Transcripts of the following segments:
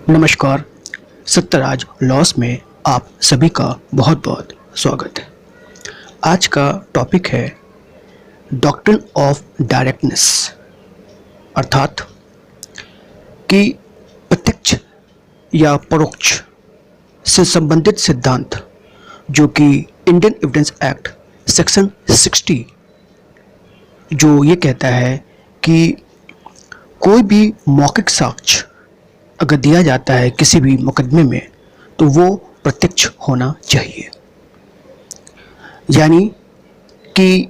नमस्कार। सत्यराज लॉस में आप सभी का बहुत बहुत स्वागत है। आज का टॉपिक है डॉक्ट्रिन ऑफ डायरेक्टनेस, अर्थात कि प्रत्यक्ष या परोक्ष से संबंधित सिद्धांत जो कि इंडियन एविडेंस एक्ट सेक्शन 60 जो ये कहता है कि कोई भी मौखिक साक्ष्य अगर दिया जाता है किसी भी मुकदमे में तो वो प्रत्यक्ष होना चाहिए, यानी कि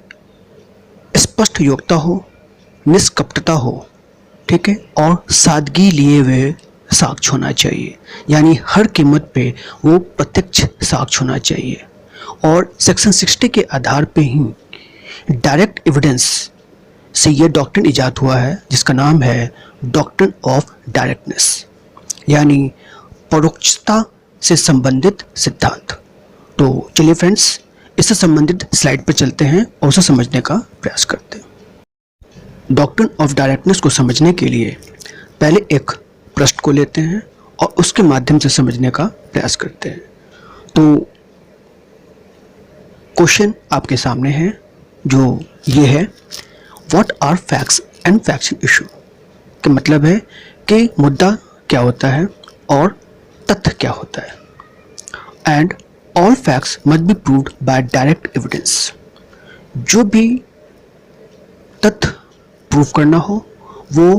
स्पष्ट योग्यता हो, निष्कपटता हो, ठीक है, और सादगी लिए हुए साक्ष्य होना चाहिए, यानी हर कीमत पे वो प्रत्यक्ष साक्ष्य होना चाहिए। और सेक्शन 60 के आधार पे ही डायरेक्ट एविडेंस से ये डॉक्ट्रिन इजाद हुआ है जिसका नाम है डॉक्ट्रिन ऑफ डायरेक्टनेस, यानी परोक्षता से संबंधित सिद्धांत। तो चलिए फ्रेंड्स, इससे संबंधित स्लाइड पर चलते हैं और उसे समझने का प्रयास करते हैं। डॉक्ट्रिन ऑफ डायरेक्टनेस को समझने के लिए पहले एक प्रश्न को लेते हैं और उसके माध्यम से समझने का प्रयास करते हैं। तो क्वेश्चन आपके सामने है जो ये है, what are facts and fact in issue, का मतलब है कि मुद्दा क्या होता है और तथ्य क्या होता है। And all facts must be proved bye direct evidence, जो भी तथ्य प्रूव करना हो वो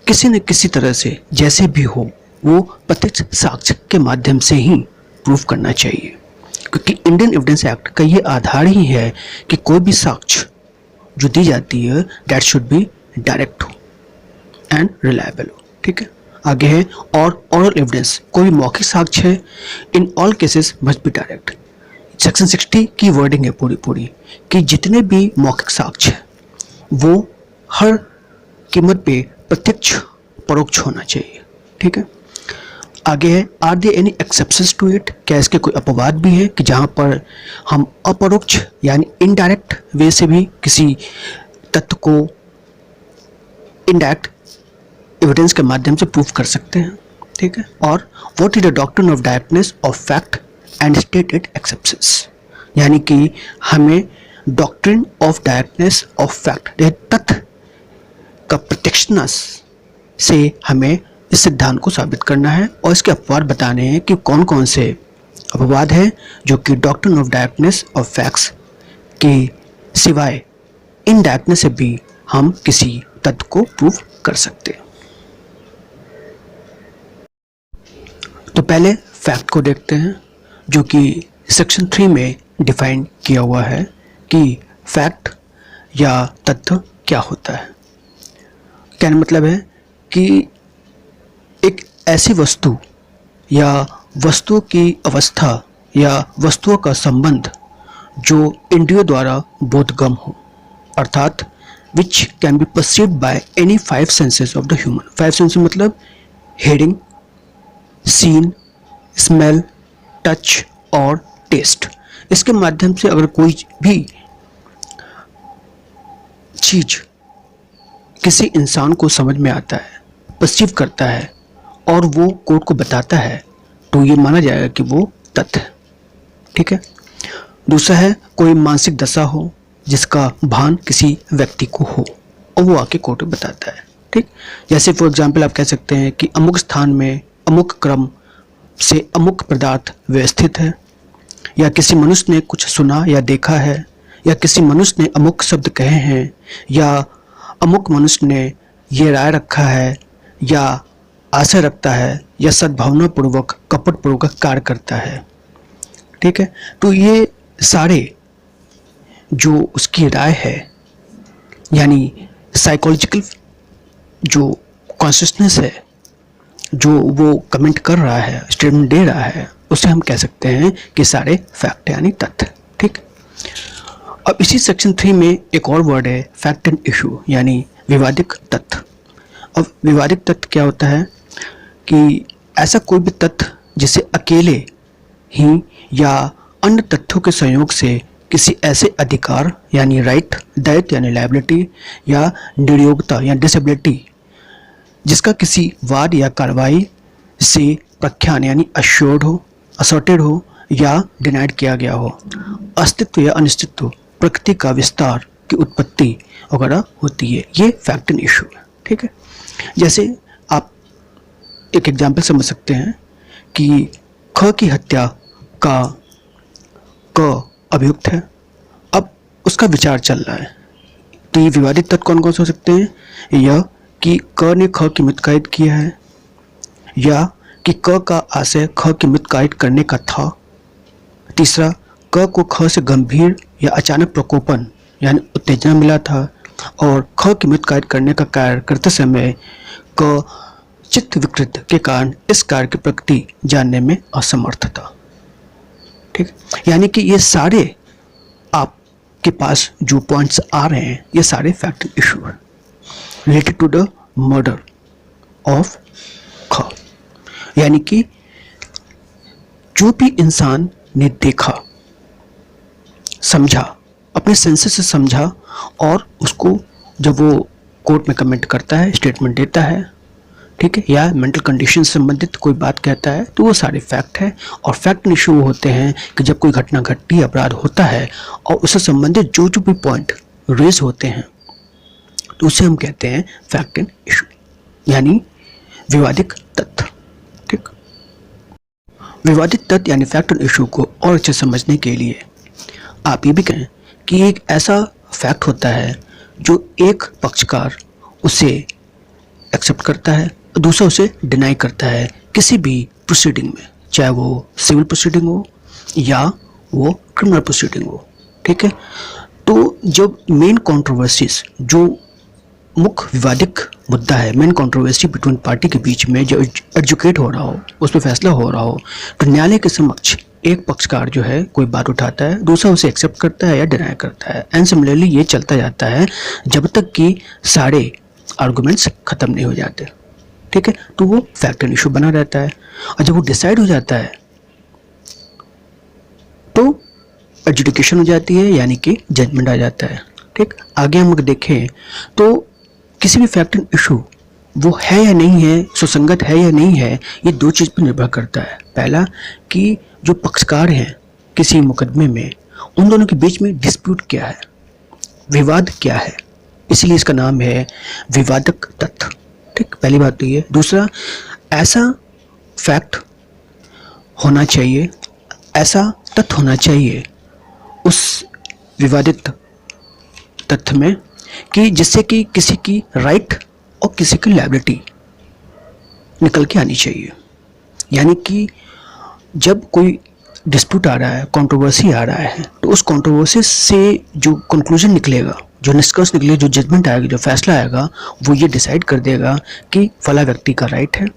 किसी न किसी तरह से जैसे भी हो वो प्रत्यक्ष साक्ष्य के माध्यम से ही प्रूव करना चाहिए, क्योंकि इंडियन एविडेंस एक्ट का ये आधार ही है कि कोई भी साक्ष्य जो दी जाती है दैट शुड बी डायरेक्ट हो एंड रिलायबल हो। ठीक है, आगे है और ओरल एविडेंस, कोई भी मौखिक साक्ष्य है in all cases must be direct. Section 60 की वर्डिंग है पूरी कि जितने भी मौखिक साक्ष्य है वो हर कीमत पे प्रत्यक्ष परोक्ष होना चाहिए। ठीक है, आगे है are there any exceptions to it, क्या इसके कोई अपवाद भी है कि जहाँ पर हम अपरोक्ष यानी इनडायरेक्ट वे से भी किसी तथ्य को इनडायरेक्ट एविडेंस के माध्यम से प्रूफ कर सकते हैं। ठीक है, और what is the doctrine of directness of fact and stated exceptions, यानी कि हमें doctrine of directness of fact तथ्य का प्रत्यक्षता से हमें इस सिद्धांत को साबित करना है और इसके अपवाद बताने हैं कि कौन कौन से अपवाद हैं जो कि doctrine of directness of facts के सिवाय इनडायरेक्टनेस से भी हम किसी तथ्य को प्रूफ कर सकते हैं। तो पहले फैक्ट को देखते हैं जो कि सेक्शन 3 में डिफाइन किया हुआ है कि फैक्ट या तथ्य क्या होता है। कहने मतलब है कि एक ऐसी वस्तु या वस्तुओं की अवस्था या वस्तुओं का संबंध जो इंद्रियों द्वारा बोधगम्य हो, अर्थात which can be perceived by any 5 senses of the human. 5 senses मतलब हेयरिंग, सीन, स्मेल, टच और टेस्ट। इसके माध्यम से अगर कोई भी चीज किसी इंसान को समझ में आता है, परसीव करता है और वो कोर्ट को बताता है तो ये माना जाएगा कि वो तथ्य है। ठीक है, दूसरा है कोई मानसिक दशा हो जिसका भान किसी व्यक्ति को हो और वो आके कोर्ट में बताता है। ठीक, जैसे फॉर एग्जांपल आप कह सकते हैं कि अमुक स्थान में अमुक क्रम से अमुक पदार्थ व्यवस्थित है, या किसी मनुष्य ने कुछ सुना या देखा है, या किसी मनुष्य ने अमुक शब्द कहे हैं, या अमुक मनुष्य ने ये राय रखा है या आशय रखता है या सद्भावना पूर्वक कपटपूर्वक कार्य करता है। ठीक है, तो ये सारे जो उसकी राय है यानी साइकोलॉजिकल जो कॉन्शियसनेस है, जो वो कमेंट कर रहा है, स्टेटमेंट दे रहा है, उसे हम कह सकते हैं कि सारे फैक्ट यानी तथ्य। ठीक, अब इसी सेक्शन 3 में एक और वर्ड है फैक्ट एंड इशू, यानी विवादित तथ्य। अब विवादित तथ्य क्या होता है कि ऐसा कोई भी तथ्य जिसे अकेले ही या अन्य तथ्यों के संयोग से किसी ऐसे अधिकार यानी राइट, दायित्व यानी लायबिलिटी या निर्योग्यता या डिसेबिलिटी जिसका किसी वाद या कार्रवाई से प्रख्यान यानी अश्योर्ड हो, असर्टेड हो या डिनाइड किया गया हो। अस्तित्व या अनिश्चित्व, प्रकृति का विस्तार की उत्पत्ति वगैरह होती है। ये फैक्ट एंड इशू है। ठीक है, जैसे आप एक एग्जाम्पल समझ सकते हैं कि ख की हत्या का क अभियुक्त है। अब उसका विचार चल रहा है, तो ये विवादित तथ्य कौन कौन से हो सकते हैं? यह कि क ने ख की मृत्यु कायद किया है, या कि क का आशय ख की मृत्यु कायद करने का था। तीसरा, क को ख से गंभीर या अचानक प्रकोपन यानी उत्तेजना मिला था, और ख की मृत्यु कायद करने का कार्य करते समय क चित्त विकृत के कारण इस कार्य की प्रकृति जानने में असमर्थ था। ठीक है, यानी कि ये सारे आपके पास जो पॉइंट्स आ रहे हैं, ये सारे फैक्ट इशू है related to the murder of ख। यानी कि जो भी इंसान ने देखा, समझा, अपने सेंसेस से समझा, और उसको जब वो कोर्ट में कमेंट करता है, स्टेटमेंट देता है, ठीक है, या मेंटल कंडीशन से संबंधित कोई बात कहता है, तो वो सारे फैक्ट है। और फैक्ट इशू होते हैं कि जब कोई घटना घटती है, अपराध होता है, और उससे संबंधित जो जो भी पॉइंट रेज होते हैं, तो उसे हम कहते हैं फैक्ट एंड इशू, यानी विवादित तथ्य। ठीक, विवादित तथ्य यानी फैक्ट एंड इशू को और अच्छे समझने के लिए आप ये भी कहें कि एक ऐसा फैक्ट होता है जो एक पक्षकार उसे एक्सेप्ट करता है, दूसरा उसे डिनाई करता है किसी भी प्रोसीडिंग में, चाहे वो सिविल प्रोसीडिंग हो या वो क्रिमिनल प्रोसीडिंग हो। ठीक है, तो जब मेन कंट्रोवर्सीज, जो मुख्य विवादित मुद्दा है, मेन कंट्रोवर्सी बिटवीन पार्टी के बीच में जो एजुकेट हो रहा हो, उस पर फैसला हो रहा हो, तो न्यायालय के समक्ष एक पक्षकार जो है कोई बात उठाता है, दूसरा उसे एक्सेप्ट करता है या डिनाई करता है, एंड सिमिलरली ये चलता जाता है जब तक कि सारे आर्गुमेंट्स खत्म नहीं हो जाते। ठीक है, तो वो फैक्ट एंड इशू बना रहता है, और जब वो डिसाइड हो जाता है तो एडजुडिकेशन हो जाती है, यानी कि जजमेंट आ जाता है। ठीक, आगे हम लोग देखें तो किसी भी फैक्ट एंड इशू वो है या नहीं है, सुसंगत है या नहीं है, ये दो चीज़ पर निर्भर करता है। पहला कि जो पक्षकार हैं किसी मुकदमे में, उन दोनों के बीच में डिस्प्यूट क्या है, विवाद क्या है, इसलिए इसका नाम है विवादक तथ्य। ठीक, पहली बात तो ये। दूसरा, ऐसा फैक्ट होना चाहिए, ऐसा तथ्य होना चाहिए उस विवादित तथ्य में कि जिससे कि किसी की राइट और किसी की लायबिलिटी निकल के आनी चाहिए। यानी कि जब कोई डिस्प्यूट आ रहा है, कंट्रोवर्सी आ रहा है, तो उस कंट्रोवर्सी से जो कंक्लूजन निकलेगा, जो निष्कर्ष निकले, जो जजमेंट आएगा, जो फैसला आएगा, वो ये डिसाइड कर देगा कि फला व्यक्ति का राइट है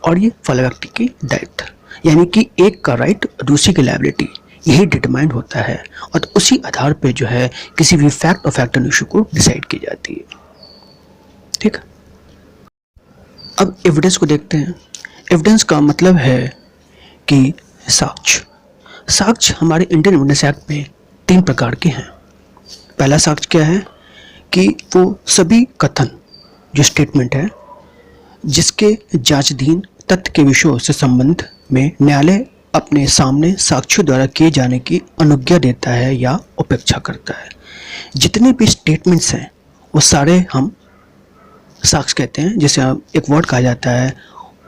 और ये फला व्यक्ति की दायित्व, यानी कि एक का राइट, दूसरी की लायबिलिटी, यही डिटरमाइन होता है, और उसी आधार पे जो है किसी भी फैक्ट और फैक्ट एंड इशू को डिसाइड की जाती है। ठीक, अब एविडेंस को देखते हैं। एविडेंस का मतलब है कि साक्ष्य। साक्ष्य हमारे इंडियन एविडेंस एक्ट में 3 प्रकार के हैं। पहला साक्ष्य क्या है कि वो सभी कथन, जो स्टेटमेंट है, जिसके जांचाधीन तथ्य के विषयों से संबंध में न्यायालय अपने सामने साक्ष्यों द्वारा किए जाने की अनुज्ञा देता है या उपेक्षा करता है। जितने भी स्टेटमेंट्स हैं वो सारे हम साक्ष्य कहते हैं, जिसे एक वर्ड कहा जाता है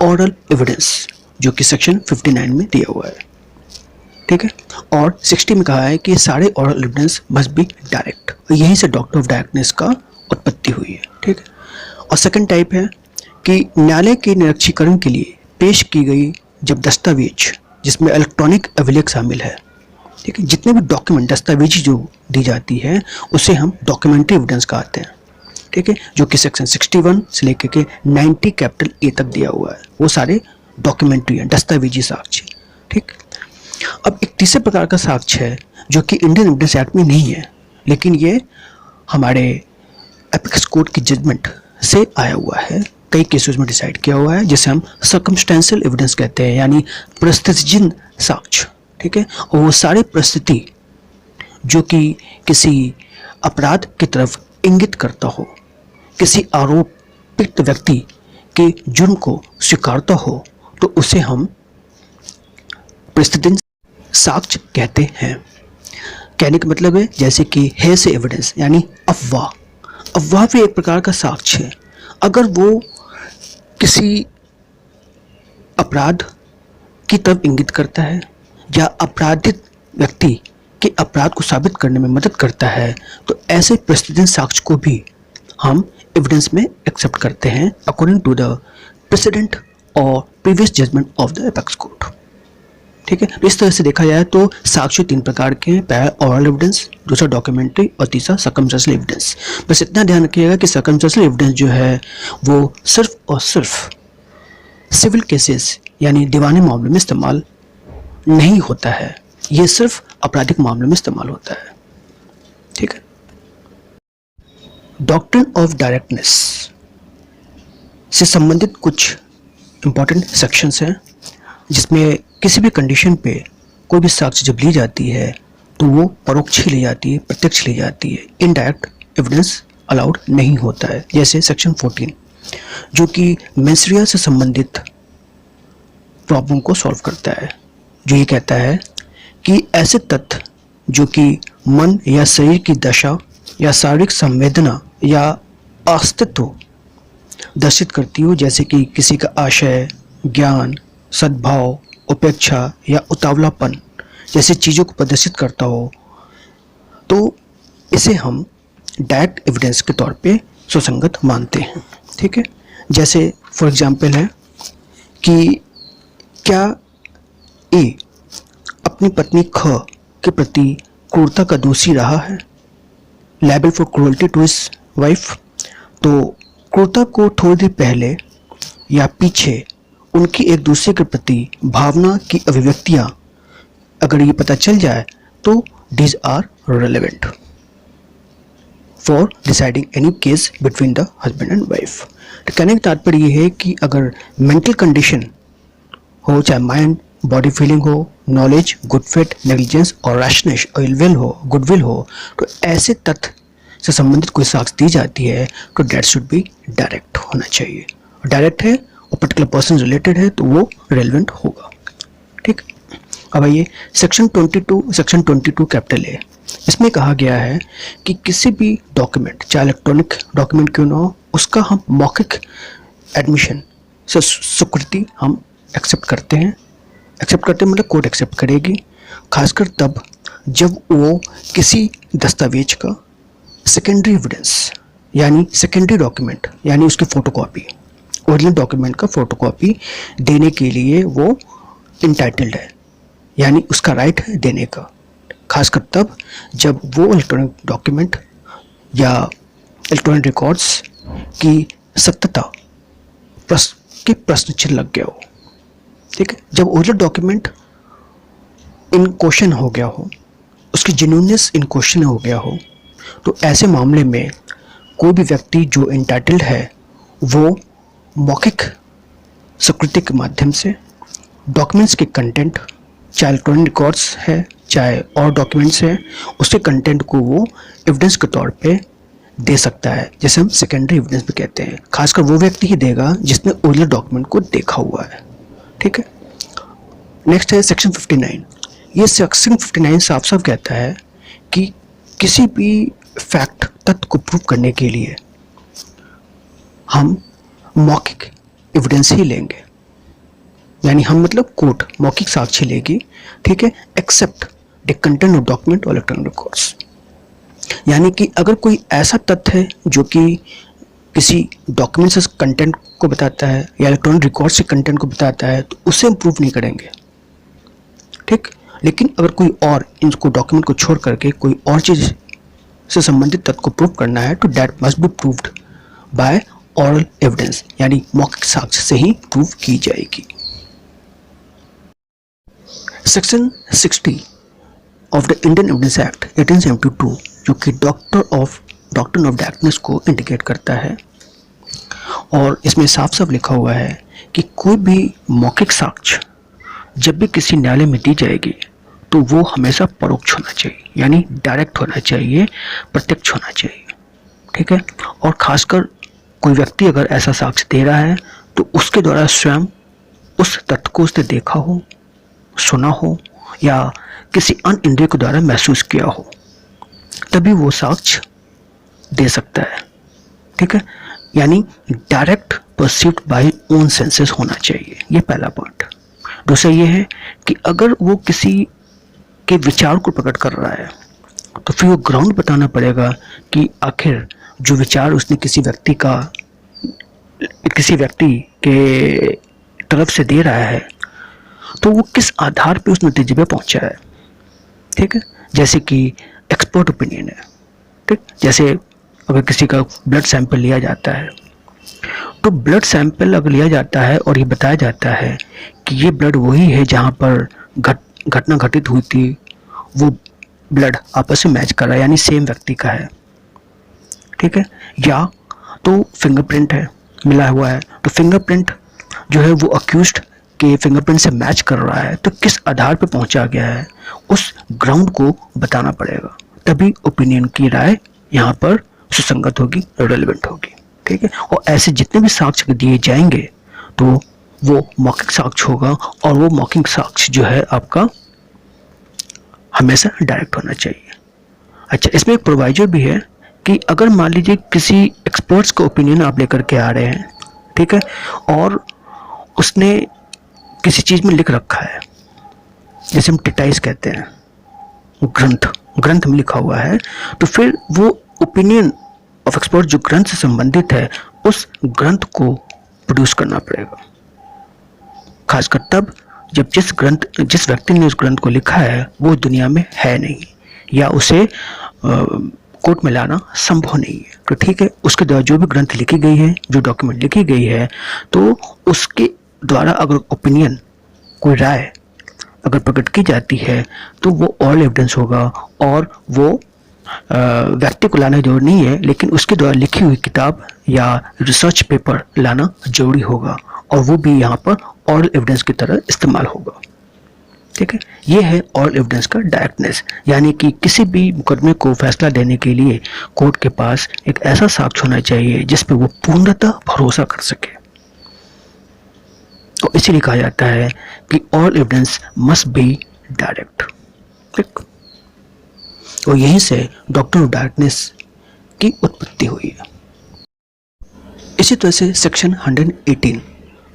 ऑरल एविडेंस, जो कि सेक्शन 59 में दिया हुआ है। ठीक है, और 60 में कहा है कि सारे oral evidence must be direct, और यहीं से डॉक्टर ऑफ डायरेक्टनेस का उत्पत्ति हुई है। ठीक है, और सेकंड टाइप है कि न्यायालय के निरीक्षीकरण के लिए पेश की गई जब दस्तावेज, जिसमें इलेक्ट्रॉनिक अभिलेख शामिल है, ठीक है, जितने भी डॉक्यूमेंट, दस्तावेजी जो दी जाती है, उसे हम डॉक्यूमेंट्री एविडेंस कहते हैं। ठीक है, जो कि सेक्शन 61 से लेकर के 90 कैपिटल ए तक दिया हुआ है, वो सारे डॉक्यूमेंट्री है, दस्तावेजी साक्ष्य। ठीक, अब एक तीसरे प्रकार का साक्ष्य है जो कि इंडियन एविडेंस एक्ट में नहीं है, लेकिन ये हमारे एपेक्स कोर्ट की जजमेंट से आया हुआ है, कई केसेस में डिसाइड किया हुआ है, जिसे हम सर्कमस्टेंशियल एविडेंस कहते हैं, यानी परिस्थितिजन्य साक्ष्य। ठीक है, और वो सारे परिस्थिति जो कि किसी अपराध की तरफ इंगित करता हो, किसी आरोपित व्यक्ति कि जुर्म को स्वीकारता हो तो उसे हम प्रतिदिन साक्ष्य कहते हैं। कहने का मतलब है जैसे कि है से एविडेंस यानी अफवाह, अफवाह भी एक प्रकार का साक्ष्य है। अगर वो किसी अपराध की तरफ इंगित करता है या अपराधित व्यक्ति के अपराध को साबित करने में मदद करता है तो ऐसे प्रतिदिन साक्ष्य को भी हम एविडेंस में एक्सेप्ट करते हैं अकॉर्डिंग टू द प्रेसिडेंट और previous judgment of the apex court. ठीक है, तो इस तरह से देखा जाए तो साक्ष्य 3 प्रकार के हैं, पहला ऑरल एविडेंस, दूसरा डॉक्यूमेंट्री और तीसरा सर्कमस्टेंशियल एविडेंस। बस इतना ध्यान रखिएगा कि सर्कमस्टेंशियल एविडेंस जो है वो सिर्फ और सिर्फ सिविल केसेस यानी दीवानी मामले में इस्तेमाल नहीं होता है, ये सिर्फ आपराधिक मामले में इस्तेमाल होता है। ठीक है, डॉक्ट्रिन ऑफ डायरेक्टनेस से संबंधित कुछ इंपॉर्टेंट सेक्शंस हैं जिसमें किसी भी कंडीशन पे कोई भी साक्ष्य जब ली जाती है तो वो परोक्ष ही ली जाती है, प्रत्यक्ष ली जाती है, इनडायरेक्ट एविडेंस अलाउड नहीं होता है। जैसे सेक्शन 14 जो कि मेंस्ट्रुअल से संबंधित प्रॉब्लम को सॉल्व करता है, जो ये कहता है कि ऐसे तथ्य जो कि मन या शरीर की दशा या शारीरिक संवेदना या अस्तित्व दर्शित करती हो, जैसे कि किसी का आशय, ज्ञान, सद्भाव, उपेक्षा या उतावलापन जैसी चीज़ों को प्रदर्शित करता हो, तो इसे हम डायरेक्ट एविडेंस के तौर पे सुसंगत मानते हैं। ठीक है, जैसे फॉर एग्जांपल है कि क्या ए अपनी पत्नी ख के प्रति क्रूरता का दोषी रहा है, liable for cruelty to his wife. तो क्रूरता को थोड़ी देर पहले या पीछे उनकी एक दूसरे के प्रति भावना की अभिव्यक्तियां अगर ये पता चल जाए तो these are relevant for deciding any case between the husband and wife. तो कहने का तात्पर्य ये है कि अगर मेंटल कंडीशन हो, चाहे माइंड बॉडी फीलिंग हो, नॉलेज, गुड फेथ, नेग्लिजेंस और रैशनेस और इलविल हो, गुडविल हो, तो ऐसे तथ्य से संबंधित कोई साक्ष्य दी जाती है तो डेट शुड बी डायरेक्ट होना चाहिए। डायरेक्ट है और पर्टिकुलर पर्सन रिलेटेड है तो वो रेलेवेंट होगा। ठीक, अब आइए सेक्शन 22 कैपिटल ए, इसमें कहा गया है कि किसी भी डॉक्यूमेंट, चाहे इलेक्ट्रॉनिक डॉक्यूमेंट क्यों ना हो, उसका हम मौखिक एडमिशन से स्वीकृति हम एक्सेप्ट करते हैं मतलब कोर्ट एक्सेप्ट करेगी, खासकर तब जब वो किसी दस्तावेज का सेकेंडरी एविडेंस यानी सेकेंडरी डॉक्यूमेंट यानी उसकी फोटोकॉपी, ओरिजिनल डॉक्यूमेंट का फोटोकॉपी देने के लिए वो इंटाइटल्ड है, यानी उसका राइट है देने का, खासकर तब जब वो इलेक्ट्रॉनिक डॉक्यूमेंट या इलेक्ट्रॉनिक रिकॉर्ड्स की सत्यता के प्रश्न चिन्ह लग गया हो। ठीक है, जब ओरिजिनल डॉक्यूमेंट इन क्वेश्चन हो गया हो, उसकी जेन्युइननेस इन क्वेश्चन हो गया हो, तो ऐसे मामले में कोई भी व्यक्ति जो इंटाइटल्ड है वो मौखिक स्वीकृति के माध्यम से डॉक्यूमेंट्स के कंटेंट, चाहे इलेक्ट्रॉनिक रिकॉर्ड्स है चाहे और डॉक्यूमेंट्स है, उसके कंटेंट को वो एविडेंस के तौर पे दे सकता है, जैसे हम सेकेंडरी एविडेंस भी कहते हैं। खासकर वो व्यक्ति ही देगा जिसने ओरिजिनल डॉक्यूमेंट को देखा हुआ है। ठीक है, नेक्स्ट है सेक्शन 59। ये सेक्शन 59 साफ साफ कहता है कि किसी भी फैक्ट, तथ्य को प्रूव करने के लिए हम मौखिक एविडेंस ही लेंगे, यानी हम मतलब कोर्ट मौखिक साक्ष्य लेगी। ठीक है, except the content of document और इलेक्ट्रॉनिक रिकॉर्ड्स, यानी कि अगर कोई ऐसा तथ्य है जो कि किसी डॉक्यूमेंट से कंटेंट को बताता है या इलेक्ट्रॉनिक रिकॉर्ड से कंटेंट को बताता है तो उसे हम प्रूव नहीं करेंगे। ठीक, लेकिन अगर कोई और इनको डॉक्यूमेंट को छोड़ करके कोई और चीज़ से संबंधित तथ्य को प्रूव करना है तो that must be proved by oral evidence, यानी मौखिक साक्ष्य से ही प्रूव की जाएगी। Section 60 of the Indian Evidence Act 1872 जो कि डॉक्ट्रिन ऑफ डायरेक्टनेस को इंडिकेट करता है, और इसमें साफ साफ लिखा हुआ है कि कोई भी मौखिक साक्ष्य जब भी किसी न्यायालय में दी जाएगी तो वो हमेशा परोक्ष होना चाहिए, यानी डायरेक्ट होना चाहिए, प्रत्यक्ष होना चाहिए। ठीक है, और खासकर कोई व्यक्ति अगर ऐसा साक्ष्य दे रहा है तो उसके द्वारा स्वयं उस तथ्य को उसने देखा हो, सुना हो या किसी अन्य इंद्रिय के द्वारा महसूस किया हो, तभी वो साक्ष्य दे सकता है। ठीक है, यानी direct perceived by own senses होना चाहिए, ये पहला पॉइंट। दूसरा ये है कि अगर वो किसी के विचार को प्रकट कर रहा है तो फिर वो ग्राउंड बताना पड़ेगा कि आखिर जो विचार उसने किसी व्यक्ति के तरफ से दे रहा है तो वो किस आधार पे उस नतीजे पे पहुंचा है। ठीक है, जैसे कि एक्सपर्ट ओपिनियन है। ठीक, जैसे अगर किसी का ब्लड सैंपल लिया जाता है तो ब्लड सैंपल अगर लिया जाता है और ये बताया जाता है कि ये ब्लड वही है जहाँ पर घटना घटित हुई थी, वो ब्लड आपस में मैच कर रहा है, यानी सेम व्यक्ति का है। ठीक है, या तो फिंगरप्रिंट है, मिला हुआ है, तो फिंगरप्रिंट जो है वो अक्यूज्ड के फिंगरप्रिंट से मैच कर रहा है, तो किस आधार पर पहुंचा गया है उस ग्राउंड को बताना पड़ेगा, तभी ओपिनियन की राय यहाँ पर सुसंगत होगी, रेलेवेंट होगी। ठीक है, और ऐसे जितने भी साक्ष्य दिए जाएंगे तो वो मौखिक साक्ष्य होगा, और वो मौखिक साक्ष्य जो है आपका हमेशा डायरेक्ट होना चाहिए। अच्छा, इसमें एक प्रोवाइजर भी है कि अगर मान लीजिए किसी एक्सपर्ट्स का ओपिनियन आप लेकर के आ रहे हैं, ठीक है, और उसने किसी चीज़ में लिख रखा है, जैसे हम टिटाइस कहते हैं, ग्रंथ में लिखा हुआ है, तो फिर वो ओपिनियन ऑफ एक्सपर्ट जो ग्रंथ से संबंधित है उस ग्रंथ को प्रोड्यूस करना पड़ेगा, खासकर तब जब जिस व्यक्ति ने उस ग्रंथ को लिखा है वो दुनिया में है नहीं, या उसे कोर्ट में लाना संभव नहीं है। तो ठीक है, उसके द्वारा जो भी ग्रंथ लिखी गई है, जो डॉक्यूमेंट लिखी गई है, तो उसके द्वारा अगर ओपिनियन, कोई राय अगर प्रकट की जाती है तो वो ऑल एविडेंस होगा, और वो व्यक्ति को लाना जरूरी नहीं है, लेकिन उसके द्वारा लिखी हुई किताब या रिसर्च पेपर लाना जरूरी होगा, और वो भी यहाँ पर ऑल एविडेंस की तरह इस्तेमाल होगा। ठीक है, ये है ऑल एविडेंस का डायरेक्टनेस, यानी कि किसी भी मुकदमे को फैसला देने के लिए कोर्ट के पास एक ऐसा साक्ष्य होना चाहिए जिस पे वो पूर्णतः भरोसा कर सके। तो इसीलिए कहा जाता है कि all evidence must be direct. ठीक, और यहीं से डॉक्ट्रिन ऑफ डायरेक्टनेस की उत्पत्ति हुई है। इसी तरह से सेक्शन 118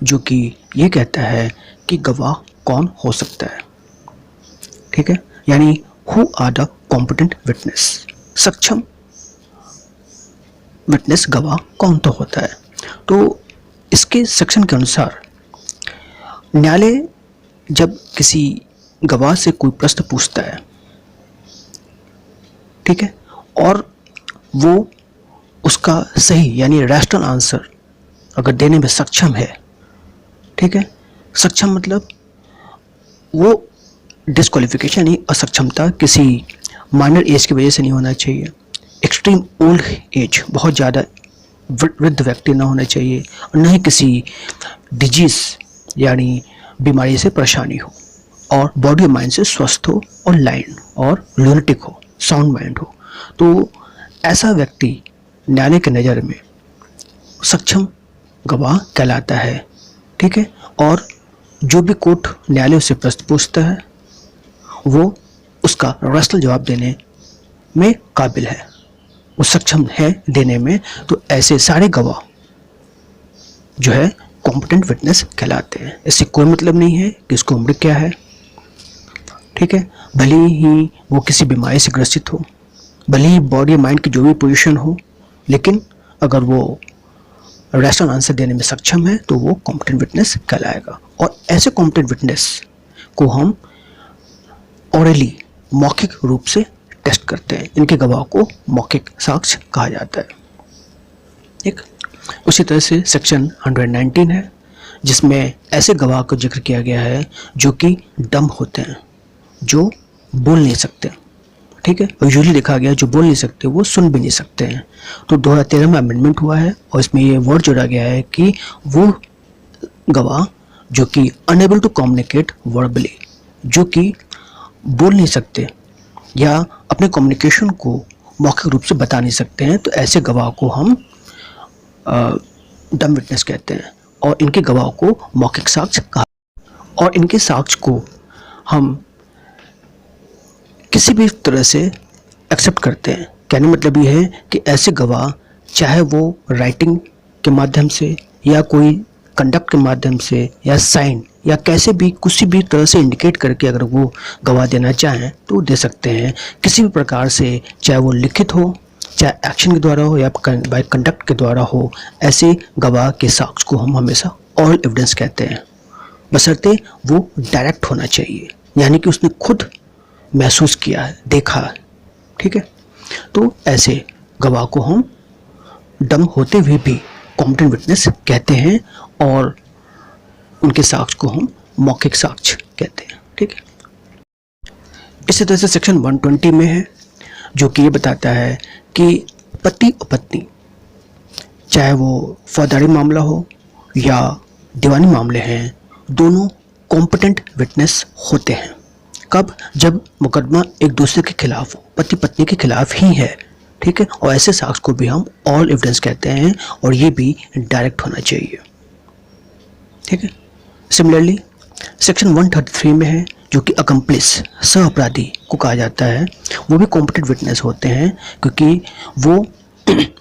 जो कि ये कहता है कि गवाह कौन हो सकता है। ठीक है, यानी who are the competent witness, सक्षम विटनेस गवाह कौन तो होता है। तो इसके सेक्शन के अनुसार न्यायालय जब किसी गवाह से कोई प्रश्न पूछता है, ठीक है, और वो उसका सही यानी रैशनल आंसर अगर देने में सक्षम है, ठीक है, सक्षम मतलब वो डिस्क्वालिफिकेशन यानी असक्षमता किसी माइनर एज की वजह से नहीं होना चाहिए, एक्सट्रीम ओल्ड एज, बहुत ज़्यादा वृद्ध व्यक्ति ना होना चाहिए, और न ही किसी डिजीज यानी बीमारी से परेशानी हो, और बॉडी और माइंड से स्वस्थ हो, और लाइन और लूनेटिक हो, साउंड माइंड हो। तो ऐसा व्यक्ति न्यायालय की नज़र में सक्षम गवाह कहलाता है। ठीक है, और जो भी कोर्ट न्यायालय से प्रश्न पूछता है वो उसका रैशनल जवाब देने में काबिल है, वो सक्षम है देने में। तो ऐसे सारे गवाह जो है कॉम्पिटेंट विटनेस कहलाते हैं। इससे कोई मतलब नहीं है कि उसकी उम्र क्या है, ठीक है, भले ही वो किसी बीमारी से ग्रसित हो, भले ही बॉडी माइंड की जो भी पोजीशन हो, लेकिन अगर वो रैशनल आंसर देने में सक्षम है तो वो कॉम्पिटेंट विटनेस कहलाएगा। और ऐसे कॉम्पिटेंट विटनेस को हम ऑरली मौखिक रूप से टेस्ट करते हैं, इनके गवाह को मौखिक साक्ष्य कहा जाता है। ठीक, उसी तरह से सेक्शन 119 है जिसमें ऐसे गवाह का जिक्र किया गया है जो कि डम होते हैं, जो बोल नहीं सकते। ठीक है, और यूजुअली देखा गया जो बोल नहीं सकते वो सुन भी नहीं सकते हैं। तो 2013 में अमेंडमेंट हुआ है और इसमें ये वर्ड जोड़ा गया है कि वो गवाह जो कि अनेबल टू कम्युनिकेट वर्बली, जो कि बोल नहीं सकते या अपने कम्युनिकेशन को मौखिक रूप से बता नहीं सकते हैं, तो ऐसे गवाह को हम डम विटनेस कहते हैं। और इनके गवाह को मौखिक साक्ष्य कहा, और इनके साक्ष्य को हम किसी भी तरह से एक्सेप्ट करते हैं। कहने मतलब ये है कि ऐसे गवाह, चाहे वो राइटिंग के माध्यम से या कोई कंडक्ट के माध्यम से या साइन या कैसे भी किसी भी तरह से इंडिकेट करके अगर वो गवाह देना चाहें तो दे सकते हैं। किसी भी प्रकार से, चाहे वो लिखित हो, चाहे एक्शन के द्वारा हो या बाय कंडक्ट के द्वारा हो, ऐसे गवाह के साक्ष्य को हम हमेशा ऑरल एविडेंस कहते हैं, बशर्ते वो डायरेक्ट होना चाहिए, यानी कि उसने खुद महसूस किया है, देखा है। ठीक है, तो ऐसे गवाह को हम डम होते हुए भी कॉम्पिटेंट विटनेस कहते हैं और उनके साक्ष्य को हम मौखिक साक्ष्य कहते हैं। ठीक है, इसी तरह से सेक्शन 120 में है जो कि ये बताता है कि पति और पत्नी, चाहे वो फौजदारी मामला हो या दीवानी मामले हैं, दोनों कॉम्पिटेंट विटनेस होते हैं। कब? जब मुकदमा एक दूसरे के खिलाफ हो, पति पत्नी के खिलाफ ही है। ठीक है, और ऐसे साक्ष्य को भी हम ऑल एविडेंस कहते हैं और ये भी डायरेक्ट होना चाहिए। ठीक है, सिमिलरली सेक्शन 133 में है जो कि अकम्प्लिस, सह अपराधी को कहा जाता है, वो भी कॉम्पिटेंट विटनेस होते हैं क्योंकि वो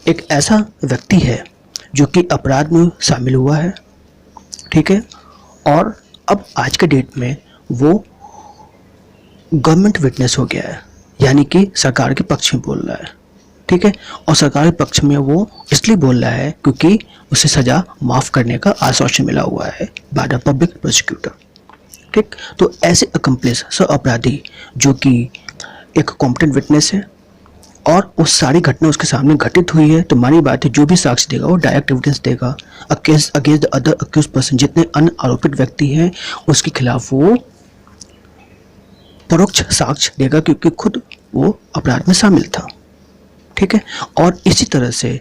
एक ऐसा व्यक्ति है जो कि अपराध में शामिल हुआ है। ठीक है, और अब आज के डेट में वो गवर्नमेंट विटनेस हो गया है, यानी कि सरकार के पक्ष में बोल रहा है। ठीक है, और सरकार के पक्ष में वो इसलिए बोल रहा है क्योंकि उसे सजा माफ़ करने का आश्वासन मिला हुआ है बाय द पब्लिक प्रोसिक्यूटर। ठीक, तो ऐसे अकम्प्लिस, सह अपराधी जो कि एक कॉम्पिटेंट विटनेस है और उस सारी घटना उसके सामने घटित हुई है, तो मानी बात है जो भी साक्ष्य देगा वो डायरेक्ट एविडेंस देगा against the other accused person. जितने अन्य आरोपित व्यक्ति हैं उसके खिलाफ वो परोक्ष साक्ष्य देगा क्योंकि खुद वो अपराध में शामिल था। ठीक है, और इसी तरह से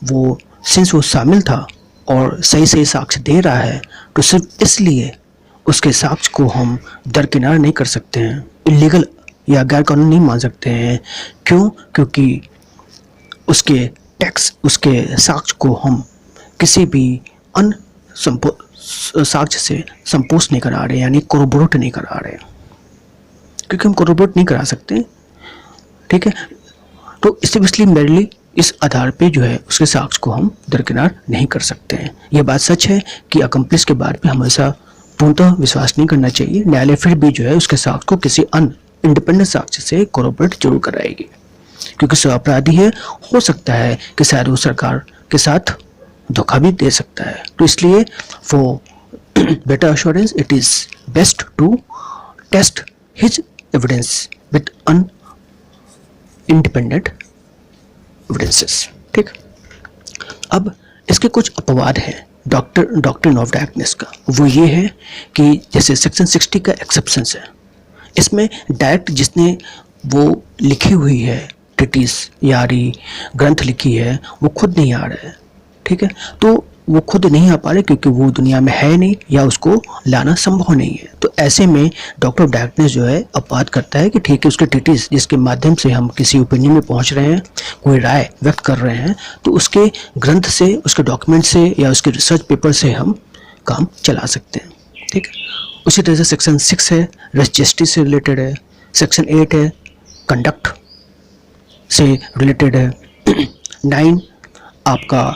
वो सिंस वो शामिल था और सही सही साक्ष्य दे रहा है, तो सिर्फ इसलिए उसके साक्ष्य को हम दरकिनार नहीं कर सकते हैं, इलीगल या गैर कानूनी नहीं मान सकते हैं। क्यों? क्योंकि उसके उसके साक्ष्य को हम किसी भी अन्य साक्ष्य से संपोष नहीं करा रहे, यानी कोरोबोरेट नहीं करा रहे, क्योंकि हम कोरोबोरेट नहीं करा सकते। ठीक है, तो इसलिए मेनली इस आधार पे जो है उसके साक्ष्य को हम दरकिनार नहीं कर सकते हैं। यह बात सच है कि अकम्प्लिस के बारे में हमेशा पूर्णतः विश्वास नहीं करना चाहिए। न्यायालय फिर भी जो है उसके साक्ष्य को किसी अन्य इंडिपेंडेंट साक्ष्य से कोरोबोरेट जरूर कराएगी, क्योंकि सह अपराधी है, हो सकता है कि शायद वो सरकार के साथ धोखा भी दे सकता है। तो इसलिए for better assurance it is best to test his evidence with an independent evidences. ठीक, अब इसके कुछ अपवाद हैं डॉक्ट्रिन ऑफ डायरेक्टनेस का। वो ये है कि जैसे सेक्शन 60 का एक्सेप्शंस है, इसमें डायरेक्ट जिसने वो लिखी हुई है ट्रीटिस यारी ग्रंथ लिखी है वो खुद नहीं आ रहा है। ठीक है, तो वो खुद नहीं आ पा रहे क्योंकि वो दुनिया में है नहीं या उसको लाना संभव नहीं है। तो ऐसे में डॉक्टर ऑफ डायरेक्टनेस जो है अपवाद करता है कि ठीक है, उसके ट्रीटिस जिसके माध्यम से हम किसी ओपिनियन में पहुंच रहे हैं, कोई राय व्यक्त कर रहे हैं, तो उसके ग्रंथ से, उसके डॉक्यूमेंट से या उसके रिसर्च पेपर से हम काम चला सकते हैं। ठीक है, उसी तरह से सेक्शन 6 है, रेस्ट जस्टिस से रिलेटेड है। सेक्शन 8 है, कंडक्ट से रिलेटेड है। 9 आपका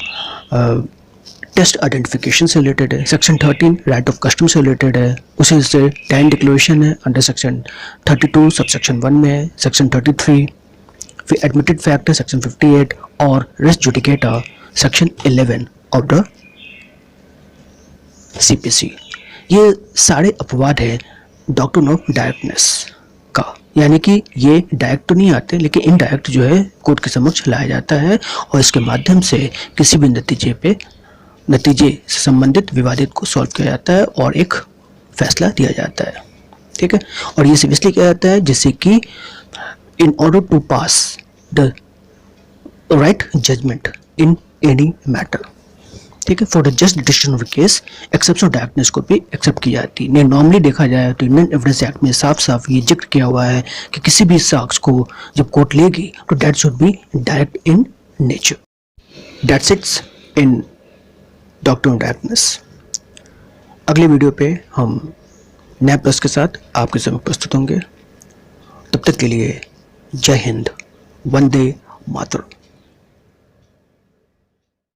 टेस्ट आइडेंटिफिकेशन से रिलेटेड है। सेक्शन 13 राइट ऑफ कस्टम से रिलेटेड है। उसी से 10 डिक्लेरेशन है अंडर सेक्शन 32 सबसेक्शन 1 में है। सेक्शन 33 फिर एडमिटेड फैक्ट है सेक्शन 58 और rest judicata section 11 of the CPC। ये सारे अपवाद है डॉक्ट्रिन ऑफ डायरेक्टनेस का, यानी कि ये डायरेक्ट तो नहीं आते लेकिन इनडायरेक्ट जो है कोर्ट के समक्ष लाया जाता है और इसके माध्यम से किसी भी नतीजे से संबंधित विवादित को सॉल्व किया जाता है और एक फैसला दिया जाता है। ठीक है, और ये सिर्फ इसलिए किया जाता है जिससे कि in order to pass the right judgment in any matter. ठीक है, for the just decision of case exception of directness को भी एक्सेप्ट की जाती है। नहीं, नॉर्मली देखा जाए तो इंडियन एविडेंस एक्ट में साफ साफ ये जिक्र किया हुआ है कि किसी भी साक्ष्य को जब कोर्ट लेगी तो that should be direct in nature. That's it's in doctrine of directness. अगले वीडियो पे हम नए प्रश्न के साथ आपके सामने प्रस्तुत होंगे। तब तक के लिए जय हिंद, वंदे मातरम।